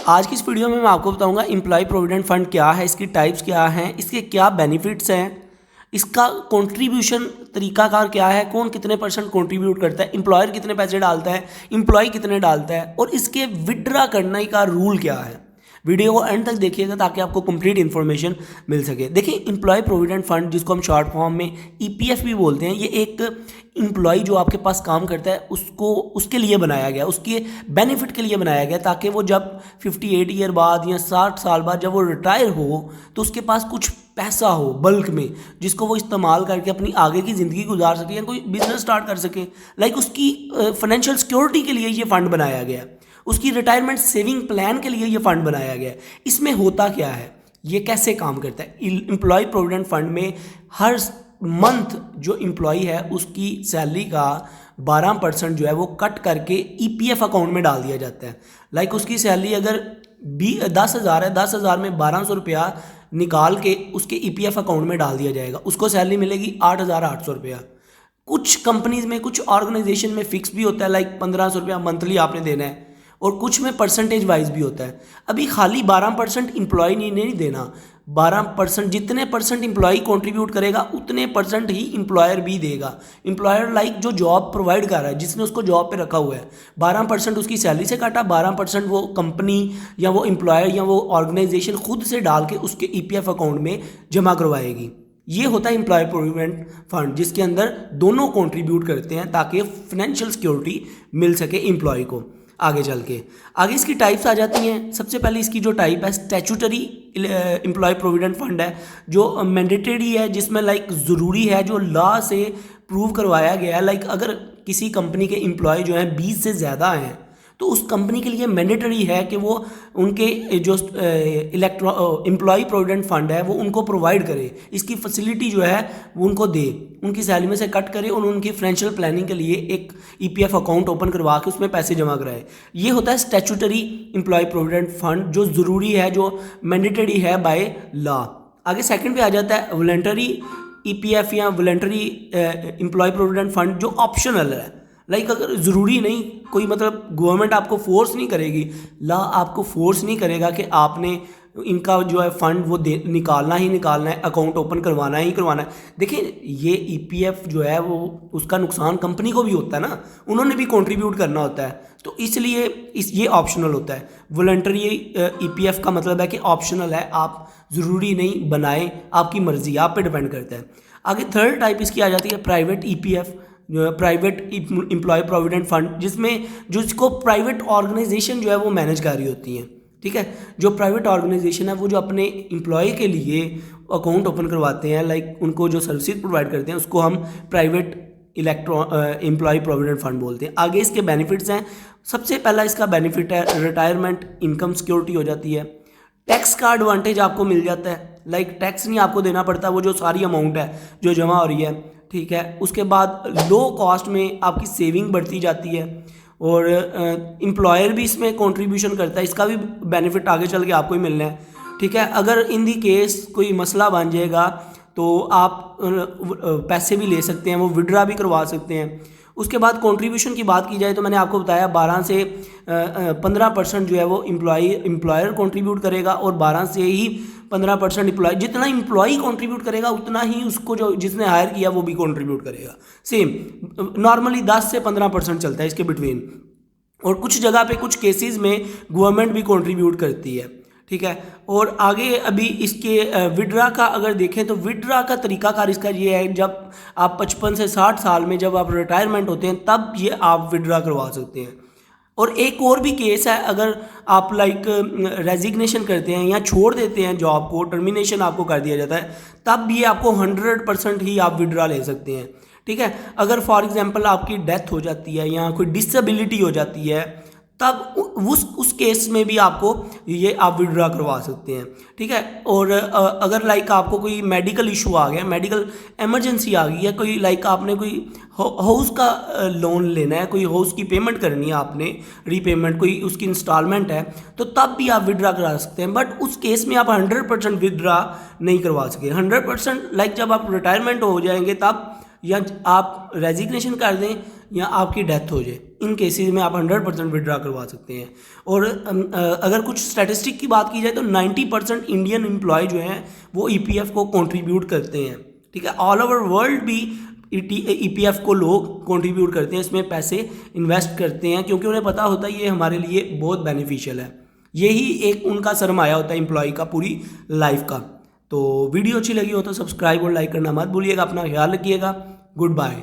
आज की इस वीडियो में मैं आपको बताऊंगा एम्प्लॉय प्रोविडेंट फंड क्या है, इसकी टाइप्स क्या हैं, इसके क्या बेनिफिट्स हैं, इसका कंट्रीब्यूशन तरीकाकार क्या है, कौन कितने परसेंट कंट्रीब्यूट करता है, एम्प्लॉयर कितने पैसे डालता है, एम्प्लॉय कितने डालता है और इसके विड्रा करने का रूल क्या है। वीडियो को एंड तक देखिएगा ताकि आपको कंप्लीट इन्फॉर्मेशन मिल सके। देखिए, एम्प्लॉय प्रोविडेंट फंड जिसको हम शॉर्ट फॉर्म में ईपीएफ भी बोलते हैं, ये एक एम्प्लॉय जो आपके पास काम करता है उसको उसके लिए बनाया गया, उसके बेनिफिट के लिए बनाया गया, ताकि वो जब 58 ईयर बाद या 60 साल बाद जब वो रिटायर हो तो उसके पास कुछ पैसा हो बल्क में, जिसको वो इस्तेमाल करके अपनी आगे की ज़िंदगी गुजार सके या कोई बिजनेस स्टार्ट कर सके। लाइक उसकी फाइनेंशियल सिक्योरिटी के लिए ये फ़ंड बनाया गया, उसकी रिटायरमेंट सेविंग प्लान के लिए ये फ़ंड बनाया गया। इसमें होता क्या है, ये कैसे काम करता है? एम्प्लॉय प्रोविडेंट फंड में हर मंथ जो एम्प्लॉय है उसकी सैलरी का 12% जो है वो कट करके ईपीएफ अकाउंट में डाल दिया जाता है। लाइक उसकी सैलरी अगर 10,000 है, 10,000 में 1200 रुपया निकाल के उसके ईपीएफ अकाउंट में डाल दिया जाएगा, उसको सैलरी मिलेगी 8,800 रुपया। कुछ कंपनीज में, कुछ ऑर्गेनाइजेशन में फिक्स भी होता है, लाइक 1,500 रुपया मंथली आपने देना है, और कुछ में परसेंटेज वाइज भी होता है। अभी खाली 12% एम्प्लॉय नहीं देना, 12% जितने परसेंट एम्प्लॉय कंट्रीब्यूट करेगा उतने परसेंट ही एम्प्लॉयर भी देगा। एम्प्लॉयर लाइक जो जॉब प्रोवाइड कर रहा है, जिसने उसको जॉब पे रखा हुआ है, 12% उसकी सैलरी से काटा, 12% वो कंपनी या वो एम्प्लॉयर या वो ऑर्गेनाइजेशन खुद से डाल के उसके ईपीएफ अकाउंट में जमा करवाएगी। ये होता है एम्प्लॉय प्रोविडेंट फंड, जिसके अंदर दोनों कंट्रीब्यूट करते हैं ताकि फाइनेंशियल सिक्योरिटी मिल सके एम्प्लॉय को। आगे चल के आगे इसकी टाइप्स आ जाती हैं। सबसे पहले इसकी जो टाइप है स्टैट्यूटरी एम्प्लॉय प्रोविडेंट फंड है, जो मैंडेटरी है, जिसमें लाइक ज़रूरी है, जो लॉ से प्रूव करवाया गया है। लाइक अगर किसी कंपनी के एम्प्लॉय जो हैं 20 से ज़्यादा हैं तो उस कंपनी के लिए मैंडेटरी है कि वो उनके जो एम्प्लॉय प्रोविडेंट फंड है वो उनको प्रोवाइड करे, इसकी फैसिलिटी जो है वो उनको दे, उनकी सैलरी में से कट करे और उनकी फाइनेंशियल प्लानिंग के लिए एक ईपीएफ अकाउंट ओपन करवा के उसमें पैसे जमा कराए। ये होता है स्टैट्यूटरी एम्प्लॉय प्रोविडेंट फंड, जो ज़रूरी है, जो मैंडेटरी है बाय लॉ। आगे सेकंड पे आ जाता है वॉलंटरी ईपीएफ या वॉलंटरी एम्प्लॉय प्रोविडेंट फंड, जो ऑप्शनल है। लाइक अगर ज़रूरी नहीं, कोई मतलब गवर्नमेंट आपको फोर्स नहीं करेगी, लॉ आपको फोर्स नहीं करेगा कि आपने इनका जो है फ़ंड वो निकालना ही निकालना है, अकाउंट ओपन करवाना ही करवाना है। देखिए, ये ईपीएफ जो है वो उसका नुकसान कंपनी को भी होता है ना, उन्होंने भी कंट्रीब्यूट करना होता है, तो इसलिए ये ऑप्शनल होता है। वॉलंटरी ईपीएफ का मतलब है कि ऑप्शनल है, आप ज़रूरी नहीं बनाएं, आपकी मर्ज़ी, आप पे डिपेंड करता है। आगे थर्ड टाइप इसकी आ जाती है private EPF, private employ provident fund, जिसमें जिसको प्राइवेट ऑर्गेनाइजेशन जो है वो मैनेज कर रही होती हैं। ठीक है, जो प्राइवेट ऑर्गेनाइजेशन है वो जो अपने एम्प्लॉय के लिए अकाउंट ओपन करवाते हैं, लाइक उनको जो सर्विसेज प्रोवाइड करते हैं, उसको हम प्राइवेट एम्प्लॉय प्रोविडेंट फंड बोलते हैं। आगे इसके बेनिफिट्स हैं। सबसे पहला इसका बेनिफिट है रिटायरमेंट इनकम सिक्योरिटी हो जाती है। टैक्स का एडवांटेज आपको मिल जाता है, लाइक टैक्स नहीं आपको देना पड़ता, वो जो सारी अमाउंट है जो जमा हो रही है। ठीक है, उसके बाद लो कॉस्ट में आपकी सेविंग बढ़ती जाती है और एम्प्लॉयर भी इसमें कंट्रीब्यूशन करता है, इसका भी बेनिफिट आगे चल के आपको ही मिलना है। ठीक है, अगर इन दी केस कोई मसला बन जाएगा तो आप पैसे भी ले सकते हैं, वो विड्रा भी करवा सकते हैं। उसके बाद कंट्रीब्यूशन की बात की जाए तो मैंने आपको बताया 12 से 15% जो है वो एम्प्लॉयर कंट्रीब्यूट करेगा और 12 से ही 15% एम्प्लॉय, जितना एम्प्लॉय कंट्रीब्यूट करेगा उतना ही उसको जो जिसने हायर किया वो भी कंट्रीब्यूट करेगा। सेम नॉर्मली 10 से 15% चलता है इसके बिटवीन, और कुछ जगह पे कुछ केसेस में गवर्नमेंट भी कंट्रीब्यूट करती है। ठीक है, और आगे अभी इसके विड्रा का अगर देखें तो विड्रा का तरीकाकार इसका ये है, जब आप 55 से 60 साल में जब आप रिटायरमेंट होते हैं तब ये आप विड्रा करवा सकते हैं। और एक और भी केस है, अगर आप लाइक रेजिग्नेशन करते हैं या छोड़ देते हैं जॉब को, टर्मिनेशन आपको कर दिया जाता है, तब ये आपको 100% ही आप विड्रा ले सकते हैं। ठीक है, अगर फॉर एग्जांपल आपकी डेथ हो जाती है या कोई डिसेबिलिटी हो जाती है, तब उस केस में भी आपको ये आप विड्रा करवा सकते हैं। ठीक है, और अगर लाइक आपको कोई मेडिकल इशू आ गया, मेडिकल इमरजेंसी आ गई है, कोई लाइक आपने कोई हाउस का लोन लेना है, कोई हाउस की पेमेंट करनी है आपने, रीपेमेंट कोई उसकी इंस्टॉलमेंट है, तो तब भी आप विड्रा करा सकते हैं। बट उस केस में आप 100% विड्रा नहीं करवा सके। 100% लाइक जब आप रिटायरमेंट हो जाएंगे तब, या आप रेजिग्नेशन कर दें या आपकी डेथ हो जाए, इन केसेस में आप 100% विड्रा करवा सकते हैं। और अगर कुछ स्टैटिस्टिक की बात की जाए तो 90% इंडियन एम्प्लॉय जो हैं वो ईपीएफ को कंट्रीब्यूट करते हैं, ठीक है। ऑल ओवर वर्ल्ड भी ईपीएफ को लोग कंट्रीब्यूट करते हैं, इसमें पैसे इन्वेस्ट करते हैं, क्योंकि उन्हें पता होता है ये हमारे लिए बहुत बेनिफिशियल है। यही एक उनका सरमाया होता है एम्प्लॉय का पूरी लाइफ का। तो वीडियो अच्छी लगी हो तो सब्सक्राइब और लाइक करना मत भूलिएगा। अपना ख्याल रखिएगा। Good bye.